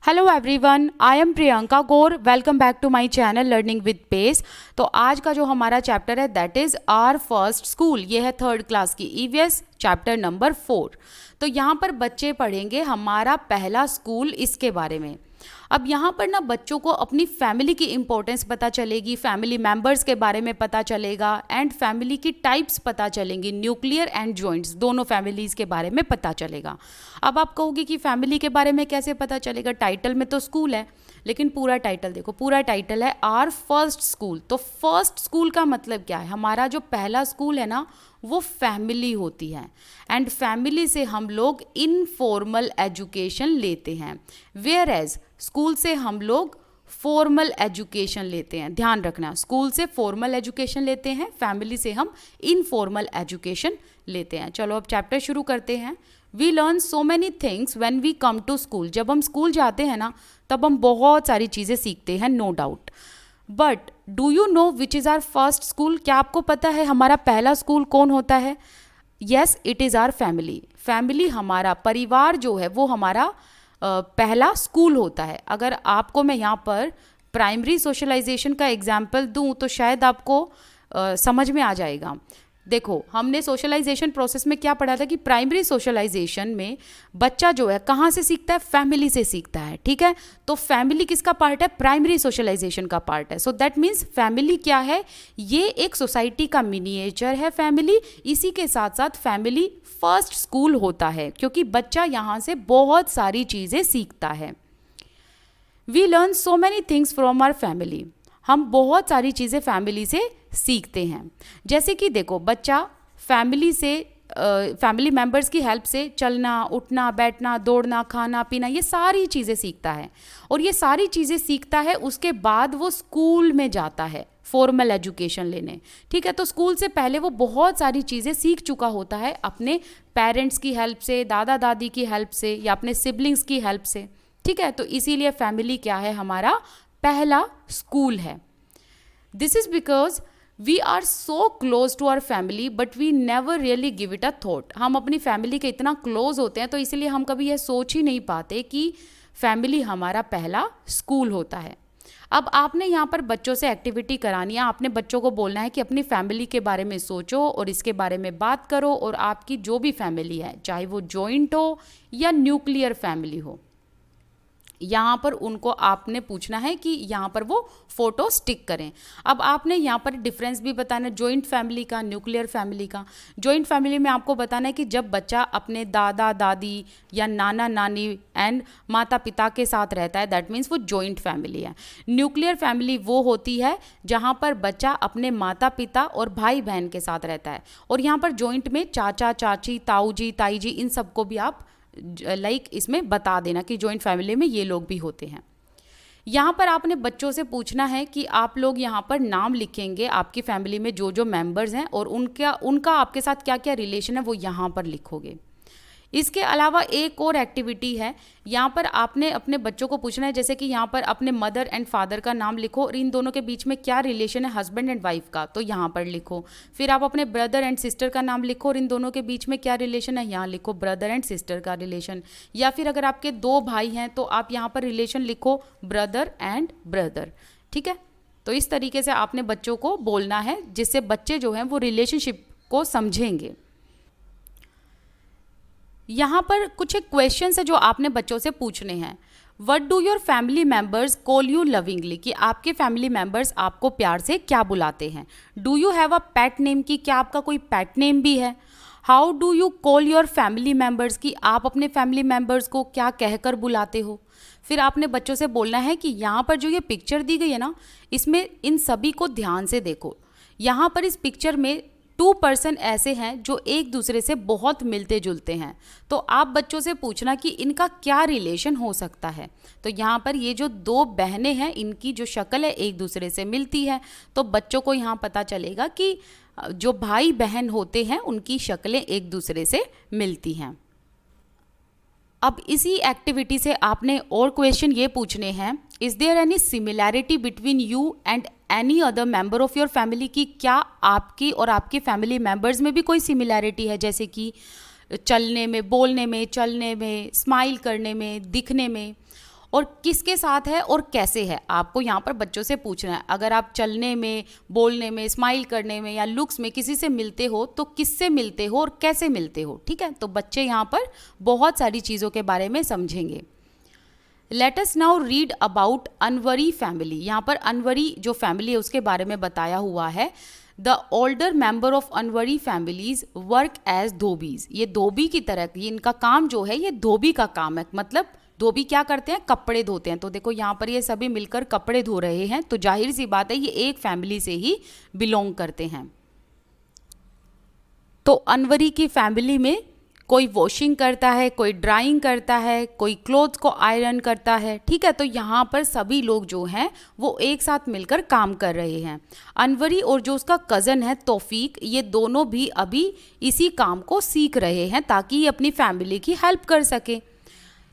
Hello everyone, I am Priyanka Gaur. Welcome back to my channel learning with pace. तो आज का जो हमारा चैप्टर है that is our first school. ये है थर्ड क्लास की ईवीएस चैप्टर नंबर 4। तो यहाँ पर बच्चे पढ़ेंगे हमारा पहला स्कूल, इसके बारे में। अब यहाँ पर ना बच्चों को अपनी फैमिली की इम्पोर्टेंस पता चलेगी, फैमिली मेम्बर्स के बारे में पता चलेगा एंड फैमिली की टाइप्स पता चलेंगी, न्यूक्लियर एंड जॉइंट्स दोनों फैमिलीज़ के बारे में पता चलेगा। अब आप कहोगे कि फैमिली के बारे में कैसे पता चलेगा, टाइटल में तो स्कूल है, लेकिन पूरा टाइटल देखो, पूरा टाइटल है आवर फर्स्ट स्कूल। तो फर्स्ट स्कूल का मतलब क्या है, हमारा जो पहला स्कूल है ना वो फैमिली होती है एंड फैमिली से हम लोग इनफॉर्मल एजुकेशन लेते हैं, वेयर एज स्कूल से हम लोग फॉर्मल एजुकेशन लेते हैं। ध्यान रखना, स्कूल से फॉर्मल एजुकेशन लेते हैं, फैमिली से हम इनफॉर्मल एजुकेशन लेते हैं। चलो अब चैप्टर शुरू करते हैं। We learn so many things when we come to school. जब हम स्कूल जाते हैं ना तब हम बहुत सारी चीज़ें सीखते हैं, no doubt. But do you know which is our first school? क्या आपको पता है हमारा पहला स्कूल कौन होता है? Yes, it is our family. Family, हमारा परिवार जो है वो हमारा पहला स्कूल होता है। अगर आपको मैं यहाँ पर प्राइमरी सोशलाइजेशन का एग्जाम्पल दूँ तो शायद आपको समझ में आ जाएगा। देखो, हमने सोशलाइजेशन प्रोसेस में क्या पढ़ा था कि प्राइमरी सोशलाइजेशन में बच्चा जो है कहाँ से सीखता है, फैमिली से सीखता है। ठीक है, तो फैमिली किसका पार्ट है? प्राइमरी सोशलाइजेशन का पार्ट है। सो दैट मीन्स फैमिली क्या है, ये एक सोसाइटी का मिनिएचर है फैमिली। इसी के साथ साथ फैमिली फर्स्ट स्कूल होता है क्योंकि बच्चा यहाँ से बहुत सारी चीज़ें सीखता है। We learn so many things from our family. हम बहुत सारी चीज़ें फैमिली से सीखते हैं। जैसे कि देखो, बच्चा फैमिली से फैमिली मेम्बर्स की हेल्प से चलना, उठना, बैठना, दौड़ना, खाना पीना, ये सारी चीज़ें सीखता है। और ये सारी चीज़ें सीखता है, उसके बाद वो स्कूल में जाता है फॉर्मल एजुकेशन लेने। ठीक है, तो स्कूल से पहले वो बहुत सारी चीज़ें सीख चुका होता है अपने पेरेंट्स की हेल्प से, दादा दादी की हेल्प से या अपने सिबलिंग्स की हेल्प से। ठीक है, तो इसीलिए फैमिली क्या है, हमारा पहला स्कूल है। This is because we are so close to our family but we never really give it a thought. हम अपनी फैमिली के इतना क्लोज होते हैं तो इसलिए हम कभी यह सोच ही नहीं पाते कि फैमिली हमारा पहला स्कूल होता है। अब आपने यहाँ पर बच्चों से एक्टिविटी करानी है, आपने बच्चों को बोलना है कि अपनी फैमिली के बारे में सोचो और इसके बारे में बात करो, और आपकी जो भी फैमिली है, चाहे वो जॉइंट हो या न्यूक्लियर फैमिली हो, यहाँ पर उनको आपने पूछना है कि यहाँ पर वो फोटो स्टिक करें। अब आपने यहाँ पर डिफरेंस भी बताना है जॉइंट फैमिली का, न्यूक्लियर फैमिली का। जॉइंट फैमिली में आपको बताना है कि जब बच्चा अपने दादा दादी या नाना नानी एंड माता पिता के साथ रहता है, दैट मीन्स वो जॉइंट फैमिली है। न्यूक्लियर फैमिली वो होती है जहाँ पर बच्चा अपने माता पिता और भाई बहन के साथ रहता है। और यहाँ पर जॉइंट में चाचा चाची, ताऊ जी, ताई जी, इन सबको भी आप इसमें बता देना कि जॉइंट फैमिली में ये लोग भी होते हैं। यहाँ पर आपने बच्चों से पूछना है कि आप लोग यहाँ पर नाम लिखेंगे आपकी फैमिली में जो जो मेंबर्स हैं और उनका आपके साथ क्या क्या रिलेशन है वो यहाँ पर लिखोगे। इसके अलावा एक और एक्टिविटी है, यहाँ पर आपने अपने बच्चों को पूछना है, जैसे कि यहाँ पर अपने मदर एंड फादर का नाम लिखो और इन दोनों के बीच में क्या रिलेशन है हस्बैंड एंड वाइफ का, तो यहाँ पर लिखो। फिर आप अपने ब्रदर एंड सिस्टर का नाम लिखो और इन दोनों के बीच में क्या रिलेशन है, यहाँ लिखो ब्रदर एंड सिस्टर का रिलेशन। या फिर अगर आपके 2 भाई हैं तो आप यहाँ पर रिलेशन लिखो ब्रदर एंड ब्रदर। ठीक है, तो इस तरीके से आपने बच्चों को बोलना है जिससे बच्चे जो हैं वो रिलेशनशिप को समझेंगे। यहाँ पर कुछ एक क्वेश्चंस है जो आपने बच्चों से पूछने हैं। What do your family members call you lovingly, कि आपके फैमिली मेम्बर्स आपको प्यार से क्या बुलाते हैं। Do you have a pet name, कि क्या आपका कोई पेट नेम भी है। How do you call your family members, कि आप अपने फैमिली मेम्बर्स को क्या कहकर बुलाते हो। फिर आपने बच्चों से बोलना है कि यहाँ पर जो ये पिक्चर दी गई है ना, इसमें इन सभी को ध्यान से देखो। यहाँ पर इस पिक्चर में 2 पर्सन ऐसे हैं जो एक दूसरे से बहुत मिलते जुलते हैं, तो आप बच्चों से पूछना कि इनका क्या रिलेशन हो सकता है। तो यहाँ पर ये जो 2 बहनें हैं, इनकी जो शक्ल है एक दूसरे से मिलती है, तो बच्चों को यहाँ पता चलेगा कि जो भाई बहन होते हैं उनकी शक्लें एक दूसरे से मिलती हैं। अब इसी एक्टिविटी से आपने और क्वेश्चन ये पूछने हैं, is there any similarity between you and any other member of your family, की क्या आपकी और आपके फैमिली मेंबर्स में भी कोई सिमिलैरिटी है, जैसे कि चलने में, बोलने में, चलने में, स्माइल करने में, दिखने में। और किसके साथ है और कैसे है, आपको यहाँ पर बच्चों से पूछना है। अगर आप चलने में, बोलने में, स्माइल करने में या लुक्स में किसी से मिलते हो तो किससे मिलते हो और कैसे मिलते हो, ठीक है। तो बच्चे यहाँ पर बहुत सारी चीज़ों के बारे में समझेंगे। Let us now read about Anwari family. यहाँ पर अनवरी जो फैमिली है उसके बारे में बताया हुआ है। The older member of Anwari families work as dhobis. ये धोबी की तरह, ये इनका काम जो है ये धोबी का काम है। मतलब धोबी क्या करते हैं, कपड़े धोते हैं। तो देखो यहाँ पर ये सभी मिलकर कपड़े धो रहे हैं, तो जाहिर सी बात है ये एक फैमिली से ही बिलोंग करते हैं। तो अनवरी की फैमिली में कोई वॉशिंग करता है, कोई ड्राइंग करता है, कोई क्लोथ्स को आयरन करता है, ठीक है। तो यहाँ पर सभी लोग जो हैं वो एक साथ मिलकर काम कर रहे हैं। अनवरी और जो उसका कज़न है तौफीक, ये दोनों भी अभी इसी काम को सीख रहे हैं ताकि ये अपनी फैमिली की हेल्प कर सके।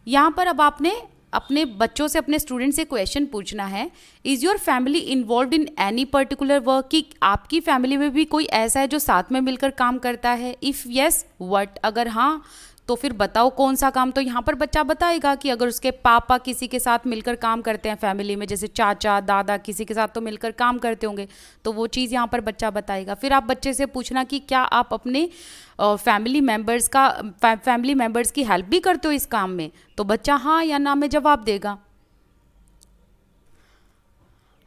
यहाँ पर अब आपने अपने बच्चों से, अपने स्टूडेंट से क्वेश्चन पूछना है, is your family involve in any particular work, कि आपकी फैमिली में भी कोई ऐसा है जो साथ में मिलकर काम करता है। इफ़ यस व्हाट, अगर हाँ तो फिर बताओ कौन सा काम। तो यहाँ पर बच्चा बताएगा कि अगर उसके पापा किसी के साथ मिलकर काम करते हैं फैमिली में, जैसे चाचा दादा किसी के साथ तो मिलकर काम करते होंगे, तो वो चीज़ यहाँ पर बच्चा बताएगा। फिर आप बच्चे से पूछना कि क्या आप अपने फैमिली मेम्बर्स की हेल्प भी करते हो इस काम में, तो बच्चा हाँ या ना में जवाब देगा।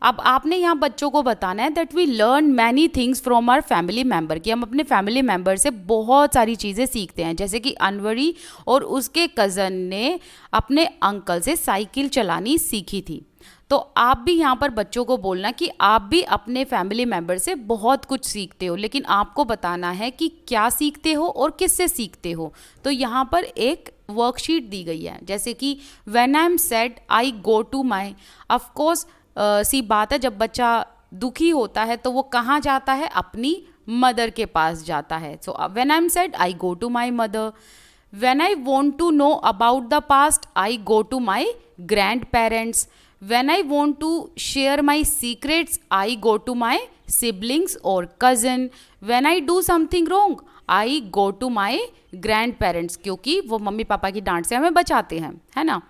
अब आपने यहाँ बच्चों को बताना है that we learn many things from our family member, कि हम अपने फैमिली मेम्बर से बहुत सारी चीज़ें सीखते हैं। जैसे कि अनवरी और उसके कज़न ने अपने अंकल से साइकिल चलानी सीखी थी। तो आप भी यहाँ पर बच्चों को बोलना कि आप भी अपने फैमिली मेम्बर से बहुत कुछ सीखते हो, लेकिन आपको बताना है कि क्या सीखते हो और किससे सीखते हो। तो यहाँ पर एक वर्कशीट दी गई है, जैसे कि when I am sad I go to my, of course सी बात है, जब बच्चा दुखी होता है तो वो कहाँ जाता है, अपनी मदर के पास जाता है। So when I am sad I go to my mother. When I want to know about the past I go to my grand parents. When I want to share my secrets I go to my siblings और cousin. When I do something wrong I go to my grand parents, क्योंकि वो mummy papa की डांट से हमें बचाते हैं, है ना।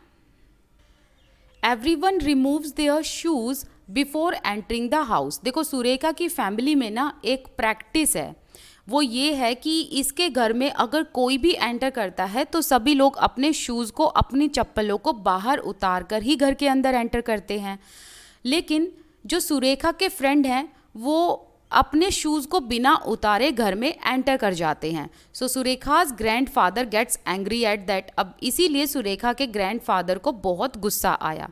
Everyone removes there shoes before entering the house. देखो सुरेखा की फैमिली में ना एक प्रैक्टिस है, वो ये है कि इसके घर में अगर कोई भी एंटर करता है तो सभी लोग अपने शूज़ को, अपनी चप्पलों को बाहर उतार कर ही घर के अंदर एंटर करते हैं। लेकिन जो सुरेखा के फ्रेंड हैं वो अपने शूज़ को बिना उतारे घर में एंटर कर जाते हैं। So Surekha's grand father gets angry at that. अब इसीलिए सुरेखा के ग्रैंड फादर को बहुत गुस्सा आया।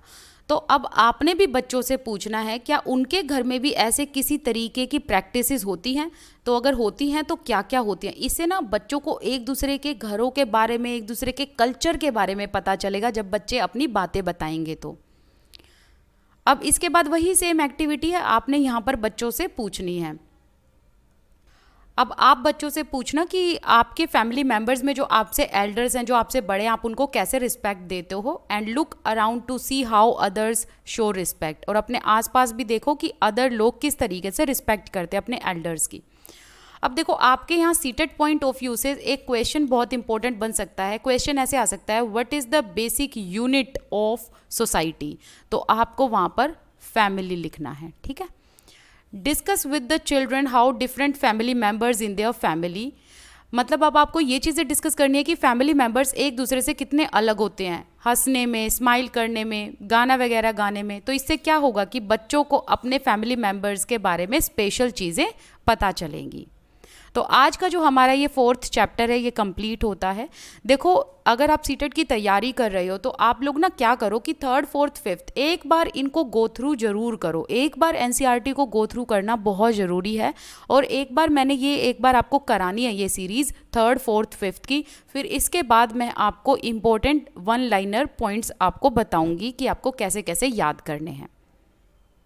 तो अब आपने भी बच्चों से पूछना है क्या उनके घर में भी ऐसे किसी तरीके की प्रैक्टिसेस होती हैं, तो अगर होती हैं तो क्या क्या होती हैं। इससे ना बच्चों को एक दूसरे के घरों के बारे में, एक दूसरे के कल्चर के बारे में पता चलेगा जब बच्चे अपनी बातें बताएंगे। तो अब इसके बाद वही सेम एक्टिविटी है, आपने यहाँ पर बच्चों से पूछनी है। अब आप बच्चों से पूछना कि आपके फैमिली मेम्बर्स में जो आपसे एल्डर्स हैं, जो आपसे बड़े हैं, आप उनको कैसे रिस्पेक्ट देते हो। And look around two see how others show respect. और अपने आसपास भी देखो कि अदर लोग किस तरीके से रिस्पेक्ट करते हैं अपने एल्डर्स की। अब देखो आपके यहाँ सीटेड पॉइंट ऑफ व्यू से एक क्वेश्चन बहुत इंपॉर्टेंट बन सकता है। क्वेश्चन ऐसे आ सकता है, what is the basic unit of society. तो आपको वहाँ पर फैमिली लिखना है, ठीक है। Discuss with the children how different family members in their family. मतलब अब आपको ये चीज़ें डिस्कस करनी है कि फैमिली मेम्बर्स एक दूसरे से कितने अलग होते हैं, हंसने में, स्माइल करने में, गाना वगैरह गाने में। तो इससे क्या होगा कि बच्चों को अपने फैमिली मेम्बर्स के बारे में स्पेशल चीज़ें पता चलेंगी। तो आज का जो हमारा ये 4th चैप्टर है ये कंप्लीट होता है। देखो अगर आप सीटेट की तैयारी कर रहे हो तो आप लोग ना क्या करो कि 3rd, 4th, 5th एक बार इनको गो थ्रू ज़रूर करो। एक बार एनसीईआरटी को गो थ्रू करना बहुत ज़रूरी है। और एक बार आपको करानी है ये सीरीज़ 3rd, 4th, 5th की। फिर इसके बाद मैं आपको इम्पोर्टेंट 1 लाइनर पॉइंट्स आपको बताऊँगी कि आपको कैसे कैसे याद करने हैं।